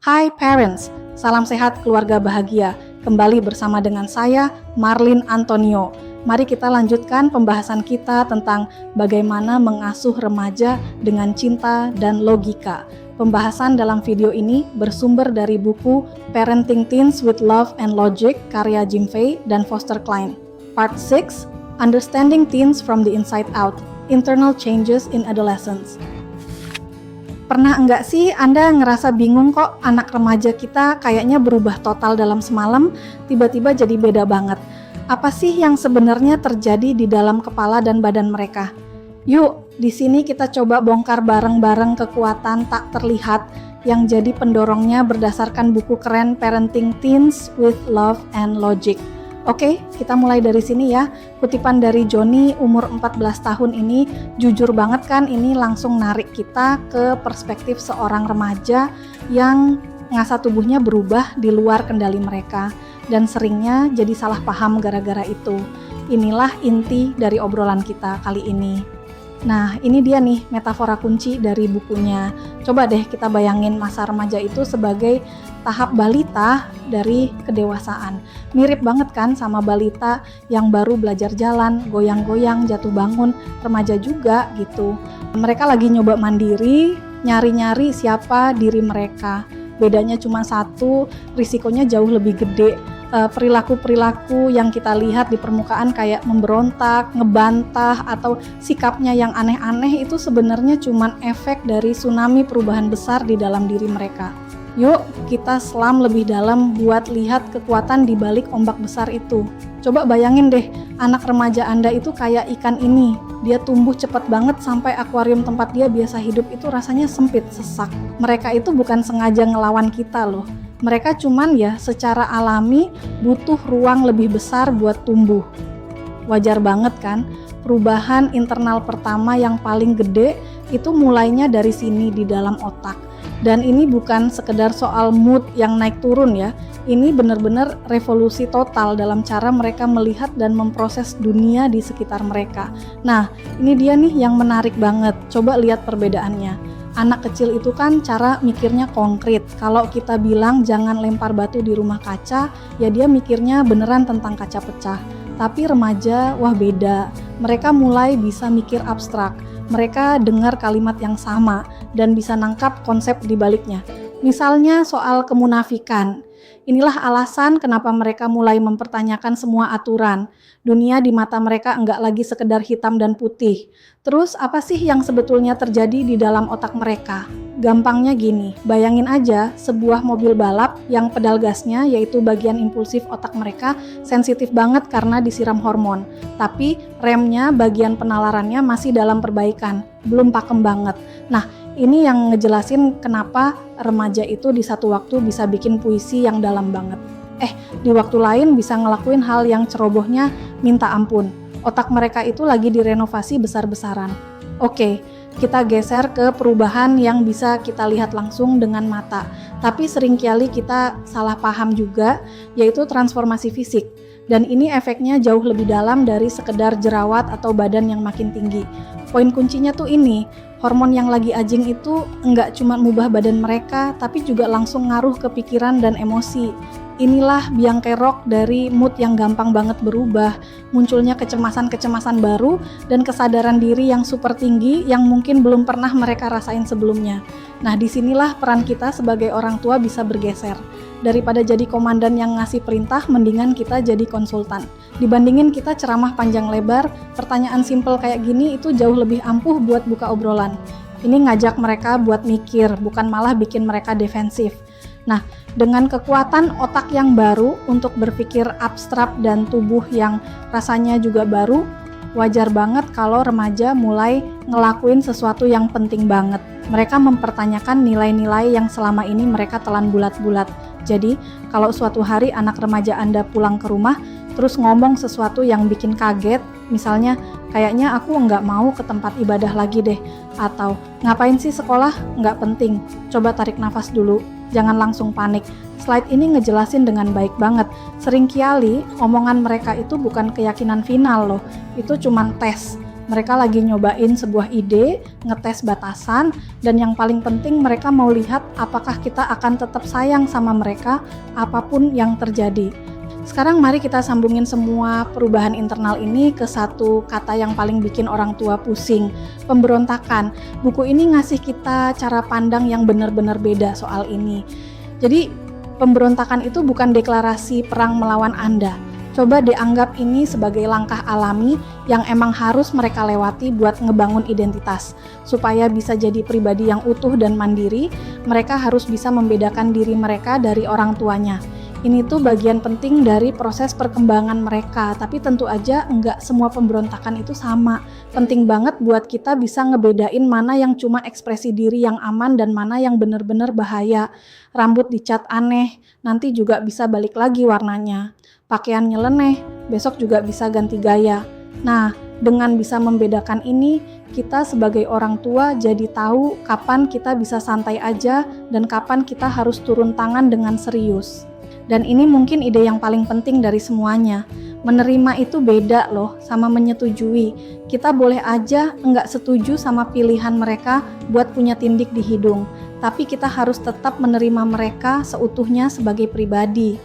Hai parents, salam sehat keluarga bahagia. Kembali bersama dengan saya, Marlin Antonio. Mari kita lanjutkan pembahasan kita tentang bagaimana mengasuh remaja dengan cinta dan logika. Pembahasan dalam video ini bersumber dari buku Parenting Teens with Love and Logic karya Jim Fay dan Foster Cline. Part 6, Understanding Teens from the Inside Out, Internal Changes in Adolescence. Pernah enggak sih Anda ngerasa bingung kok anak remaja kita kayaknya berubah total dalam semalam, tiba-tiba jadi beda banget. Apa sih yang sebenarnya terjadi di dalam kepala dan badan mereka? Yuk, di sini kita coba bongkar bareng-bareng kekuatan tak terlihat yang jadi pendorongnya berdasarkan buku keren Parenting Teens with Love and Logic. Oke, kita mulai dari sini ya. Kutipan dari Johnny umur 14 tahun ini jujur banget kan, ini langsung narik kita ke perspektif seorang remaja yang ngerasa tubuhnya berubah di luar kendali mereka dan seringnya jadi salah paham gara-gara itu. Inilah inti dari obrolan kita kali ini. Nah, ini dia nih metafora kunci dari bukunya. Coba deh kita bayangin masa remaja itu sebagai tahap balita dari kedewasaan. Mirip banget kan sama balita yang baru belajar jalan, goyang-goyang, jatuh bangun, remaja juga gitu. Mereka lagi nyoba mandiri, nyari-nyari siapa diri mereka. Bedanya cuma satu, risikonya jauh lebih gede. Perilaku-perilaku yang kita lihat di permukaan kayak memberontak, ngebantah, atau sikapnya yang aneh-aneh itu sebenarnya cuma efek dari tsunami perubahan besar di dalam diri mereka. Yuk kita selam lebih dalam buat lihat kekuatan di balik ombak besar itu. Coba bayangin deh, anak remaja Anda itu kayak ikan ini. Dia tumbuh cepat banget sampai akuarium tempat dia biasa hidup itu rasanya sempit, sesak. Mereka itu bukan sengaja ngelawan kita loh. Mereka cuman ya secara alami butuh ruang lebih besar buat tumbuh. Wajar banget kan, perubahan internal pertama yang paling gede itu mulainya dari sini di dalam otak. Dan ini bukan sekedar soal mood yang naik turun ya, ini benar-benar revolusi total dalam cara mereka melihat dan memproses dunia di sekitar mereka. Nah, ini dia nih yang menarik banget, coba lihat perbedaannya. Anak kecil itu kan cara mikirnya konkret. Kalau kita bilang jangan lempar batu di rumah kaca, ya dia mikirnya beneran tentang kaca pecah. Tapi remaja, wah beda. Mereka mulai bisa mikir abstrak. Mereka dengar kalimat yang sama dan bisa nangkap konsep di baliknya. Misalnya soal kemunafikan. Inilah alasan kenapa mereka mulai mempertanyakan semua aturan. Dunia di mata mereka enggak lagi sekedar hitam dan putih. Terus apa sih yang sebetulnya terjadi di dalam otak mereka? Gampangnya gini, bayangin aja sebuah mobil balap yang pedal gasnya, yaitu bagian impulsif otak mereka, sensitif banget karena disiram hormon. Tapi remnya, bagian penalarannya masih dalam perbaikan, belum pakem banget. Nah, ini yang ngejelasin kenapa remaja itu di satu waktu bisa bikin puisi yang dalam banget. Di waktu lain bisa ngelakuin hal yang cerobohnya minta ampun. Otak mereka itu lagi direnovasi besar-besaran. Oke, kita geser ke perubahan yang bisa kita lihat langsung dengan mata. Tapi seringkali kita salah paham juga, yaitu transformasi fisik. Dan ini efeknya jauh lebih dalam dari sekedar jerawat atau badan yang makin tinggi. Poin kuncinya tuh ini, hormon yang lagi ajing itu enggak cuma mengubah badan mereka, tapi juga langsung ngaruh ke pikiran dan emosi. Inilah biang kerok dari mood yang gampang banget berubah, munculnya kecemasan-kecemasan baru, dan kesadaran diri yang super tinggi yang mungkin belum pernah mereka rasain sebelumnya. Nah, disinilah peran kita sebagai orang tua bisa bergeser. Daripada jadi komandan yang ngasih perintah, mendingan kita jadi konsultan. Dibandingin kita ceramah panjang lebar, pertanyaan simple kayak gini itu jauh lebih ampuh buat buka obrolan. Ini ngajak mereka buat mikir, bukan malah bikin mereka defensif. Nah, dengan kekuatan otak yang baru untuk berpikir abstrak dan tubuh yang rasanya juga baru, wajar banget kalau remaja mulai ngelakuin sesuatu yang penting banget. Mereka mempertanyakan nilai-nilai yang selama ini mereka telan bulat-bulat. Jadi, kalau suatu hari anak remaja Anda pulang ke rumah, terus ngomong sesuatu yang bikin kaget, misalnya, kayaknya aku nggak mau ke tempat ibadah lagi deh, atau ngapain sih sekolah, nggak penting, coba tarik nafas dulu, jangan langsung panik. Slide ini ngejelasin dengan baik banget. Seringkali omongan mereka itu bukan keyakinan final loh, itu cuman tes. Mereka lagi nyobain sebuah ide, ngetes batasan, dan yang paling penting mereka mau lihat apakah kita akan tetap sayang sama mereka apapun yang terjadi. Sekarang mari kita sambungin semua perubahan internal ini ke satu kata yang paling bikin orang tua pusing, pemberontakan. Buku ini ngasih kita cara pandang yang benar-benar beda soal ini. Jadi pemberontakan itu bukan deklarasi perang melawan Anda. Coba dianggap ini sebagai langkah alami yang emang harus mereka lewati buat ngebangun identitas. Supaya bisa jadi pribadi yang utuh dan mandiri, mereka harus bisa membedakan diri mereka dari orang tuanya. Ini tuh bagian penting dari proses perkembangan mereka, tapi tentu aja enggak semua pemberontakan itu sama. Penting banget buat kita bisa ngebedain mana yang cuma ekspresi diri yang aman dan mana yang bener-bener bahaya. Rambut dicat aneh, nanti juga bisa balik lagi warnanya. Pakaian nyeleneh, besok juga bisa ganti gaya. Nah, dengan bisa membedakan ini, kita sebagai orang tua jadi tahu kapan kita bisa santai aja dan kapan kita harus turun tangan dengan serius. Dan ini mungkin ide yang paling penting dari semuanya. Menerima itu beda loh sama menyetujui. Kita boleh aja enggak setuju sama pilihan mereka buat punya tindik di hidung, tapi kita harus tetap menerima mereka seutuhnya sebagai pribadi.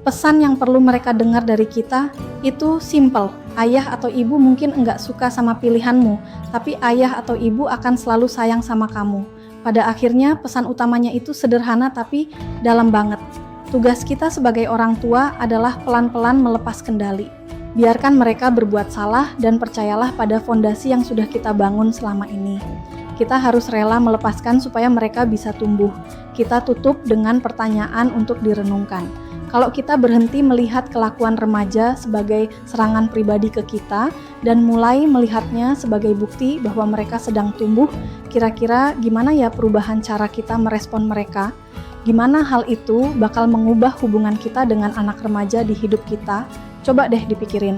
Pesan yang perlu mereka dengar dari kita itu simple. Ayah atau ibu mungkin enggak suka sama pilihanmu, tapi ayah atau ibu akan selalu sayang sama kamu. Pada akhirnya pesan utamanya itu sederhana tapi dalam banget. Tugas kita sebagai orang tua adalah pelan-pelan melepas kendali. Biarkan mereka berbuat salah dan percayalah pada fondasi yang sudah kita bangun selama ini. Kita harus rela melepaskan supaya mereka bisa tumbuh. Kita tutup dengan pertanyaan untuk direnungkan. Kalau kita berhenti melihat kelakuan remaja sebagai serangan pribadi ke kita dan mulai melihatnya sebagai bukti bahwa mereka sedang tumbuh, kira-kira gimana ya perubahan cara kita merespon mereka? Gimana hal itu bakal mengubah hubungan kita dengan anak remaja di hidup kita? Coba deh dipikirin.